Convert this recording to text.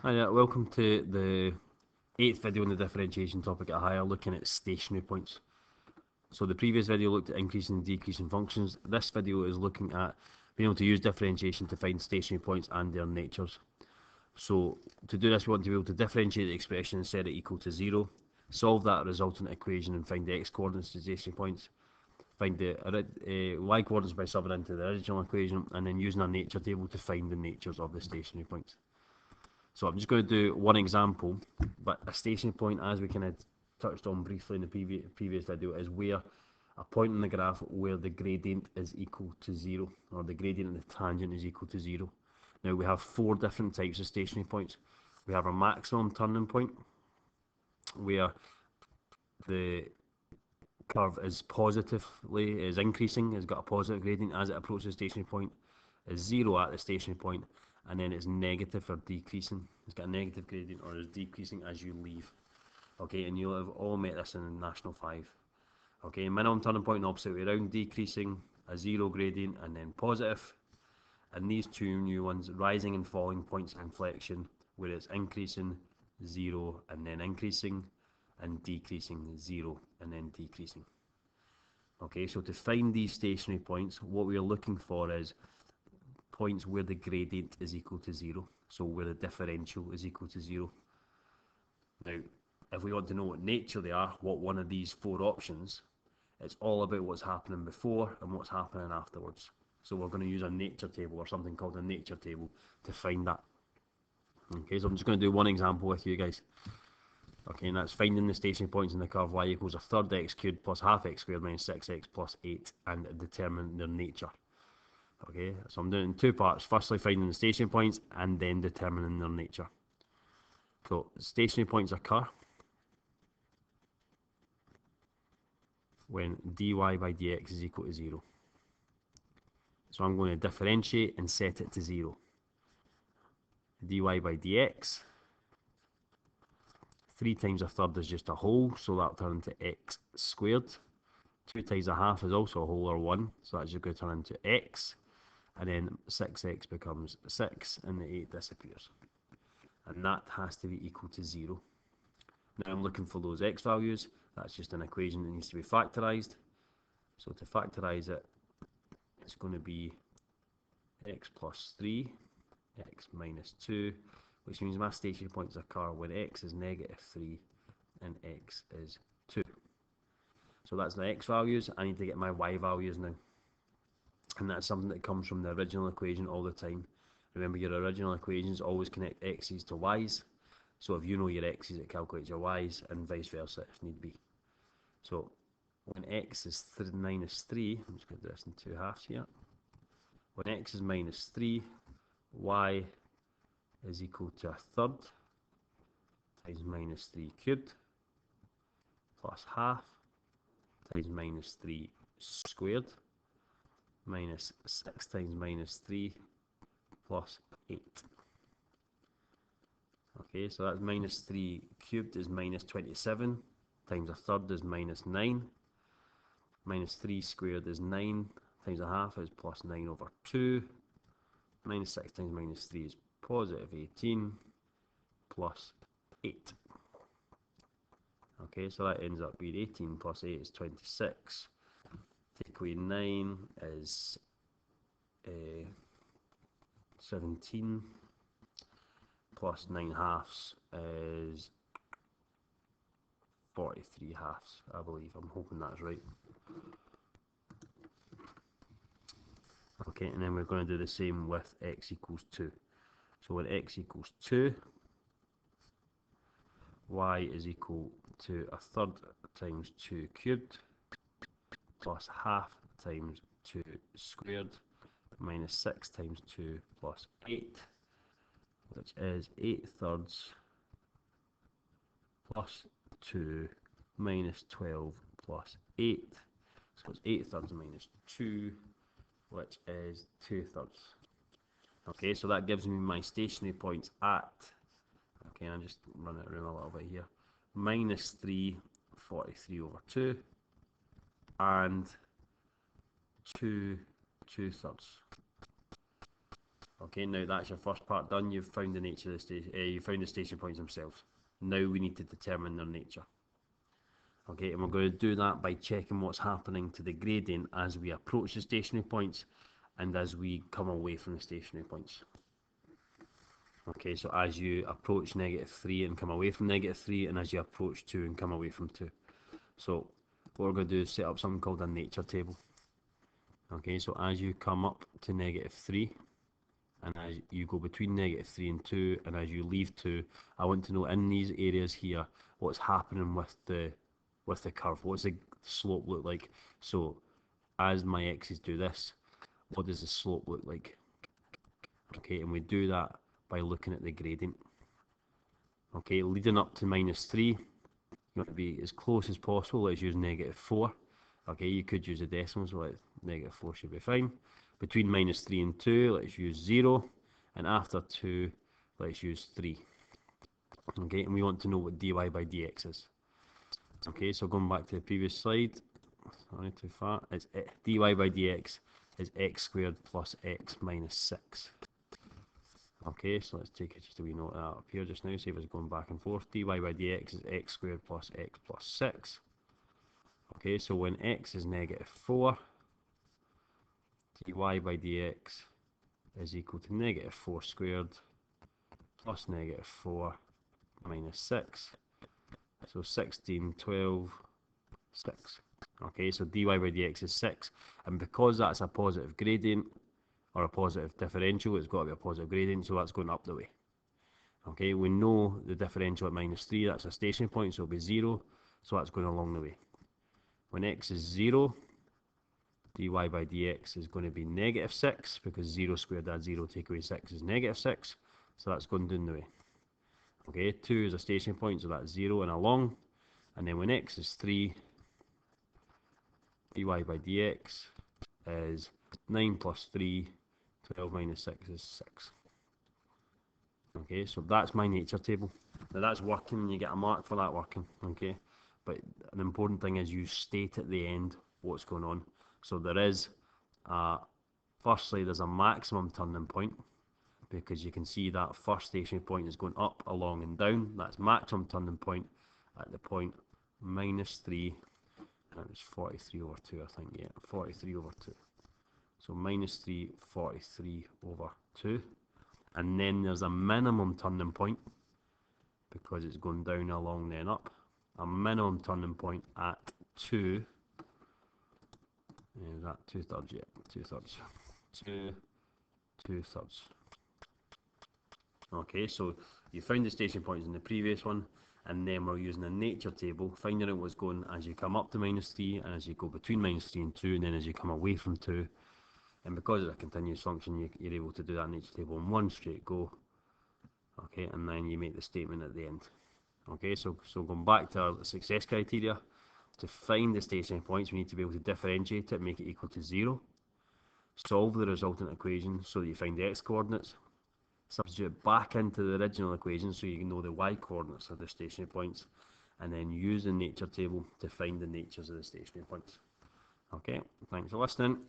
Hi, welcome to the 8th video on the differentiation topic at higher, looking at stationary points. So the previous video looked at increasing and decreasing functions. This video is looking at being able to use differentiation to find stationary points and their natures. So to do this, we want to be able to differentiate the expression and set it equal to 0, solve that resultant equation and find the x coordinates to stationary points, find the y coordinates by subbing into the original equation, and then using a nature table to find the natures of the stationary points. So I'm just going to do one example, but a stationary point, as we kind of touched on briefly in the previous video, is where a point on the graph where the gradient is equal to 0, or the gradient and the tangent is equal to 0. Now we have 4 different types of stationary points. We have our maximum turning point, where the curve is increasing, has got a positive gradient as it approaches the stationary point, is 0 at the stationary point, and then it's negative or decreasing. It's got a negative gradient or is decreasing as you leave. Okay, and you'll have all met this in National 5. Okay, minimum turning point and opposite way around, decreasing, a 0 gradient, and then positive. And these two new ones, rising and falling points of inflection, where it's increasing, 0, and then increasing, and decreasing, 0, and then decreasing. Okay, so to find these stationary points, what we're looking for is points where the gradient is equal to 0, so where the differential is equal to 0. Now, if we want to know what nature they are, what one of these 4 options, it's all about what's happening before and what's happening afterwards. So we're going to use a nature table, or something called a nature table, to find that. Okay, so I'm just going to do one example with you guys. Okay, and that's finding the stationary points in the curve y equals a third x cubed plus half x squared minus 6x plus 8, and determine their nature. Okay, so I'm doing it in 2 parts. Firstly, finding the stationary points and then determining their nature. So, stationary points occur when dy by dx is equal to 0. So I'm going to differentiate and set it to 0. dy by dx, 3 times a third is just a whole, so that'll turn into x squared. 2 times a half is also a whole, or 1, so that's just going to turn into x. And then 6x becomes 6, and the 8 disappears. And that has to be equal to 0. Now I'm looking for those x values. That's just an equation that needs to be factorised. So to factorise it, it's going to be x plus 3, x minus 2, which means my stationary points occur when x is negative 3 and x is 2. So that's the x values. I need to get my y values now. And that's something that comes from the original equation all the time. Remember, your original equations always connect x's to y's. So if you know your x's, it calculates your y's, and vice versa if need be. So when x is minus 3, I'm just going to do this in 2 halves here. When x is minus 3, y is equal to a third times minus 3 cubed plus half times minus 3 squared minus 6 times minus 3 plus 8. Okay, so that's minus 3 cubed is minus 27, times a third is minus 9, minus 3 squared is 9, times a half is plus 9 over 2, minus 6 times minus 3 is positive 18, plus 8. Okay, so that ends up being 18 plus 8 is 26. Take away 9 is 17, plus 9 halves is 43 halves, I believe. I'm hoping that's right. Okay, and then we're going to do the same with x equals 2. So when x equals 2, y is equal to a third times 2 cubed plus half times 2 squared minus 6 times 2 plus 8, which is 8 thirds plus 2 minus 12 plus 8. So it's 8 thirds minus 2, which is 2 thirds. Okay, so that gives me my stationary points at, okay, I'll just run it around a little bit here, minus 3, 43 over 2, and 2 thirds. Okay, now that's your first part done. You've found the nature of the station. You found the station points themselves. Now we need to determine their nature. Okay, and we're going to do that by checking what's happening to the gradient as we approach the stationary points and as we come away from the stationary points. Okay, so as you approach -3 and come away from -3, and as you approach 2 and come away from 2. So what we're going to do is set up something called a nature table. Okay, so as you come up to -3, and as you go between -3 and 2, and as you leave 2, I want to know in these areas here what's happening with the curve. What's the slope look like? So as my x's do this, what does the slope look like? Okay, and we do that by looking at the gradient. Okay, leading up to -3, you want to be as close as possible. Let's use -4. Okay, you could use a decimal, so -4 should be fine. Between -3 and 2, let's use 0, and after 2, let's use 3. Okay, and we want to know what dy by dx is. Okay, so going back to the previous slide, sorry, too far, it's dy by dx is x squared plus x minus 6. Okay, so let's take just a wee note of that up here just now, save us going back and forth. Dy by dx is x squared plus x plus 6. Okay, so when x is -4, dy by dx is equal to -4 squared plus -4 minus 6. So 16, 12, 6. Okay, so dy by dx is 6. And because that's a positive gradient, or a positive differential, it's got to be a positive gradient, so that's going up the way. Okay, we know the differential at -3, that's a stationary point, so it'll be 0, so that's going along the way. When x is 0, dy by dx is going to be -6, because 0 squared add 0 take away 6 is -6, so that's going down the way. Okay, 2 is a stationary point, so that's 0 and along, and then when x is 3, dy by dx is 9 plus 3, 12 minus 6 is 6. Okay, so that's my nature table. Now that's working, and you get a mark for that working. Okay, but an important thing is you state at the end what's going on. So there is, firstly, there's a maximum turning point, because you can see that first stationary point is going up, along, and down. That's maximum turning point at the point -3, and it was 43 over 2, I think, yeah, 43 over 2. So -3, 43 over 2. And then there's a minimum turning point, because it's going down, along, then up. A minimum turning point at 2. Is that 2/3? Yeah, 2/3. 2/3. Okay, so you found the station points in the previous one, and then we're using a nature table, finding out what's going as you come up to -3, and as you go between -3 and 2, and then as you come away from 2. And because it's a continuous function, you're able to do that nature table in one straight go. Okay, and then you make the statement at the end. Okay, so going back to our success criteria, to find the stationary points, we need to be able to differentiate it, make it equal to 0, solve the resultant equation so that you find the x coordinates, substitute it back into the original equation so you can know the y coordinates of the stationary points, and then use the nature table to find the natures of the stationary points. Okay, thanks for listening.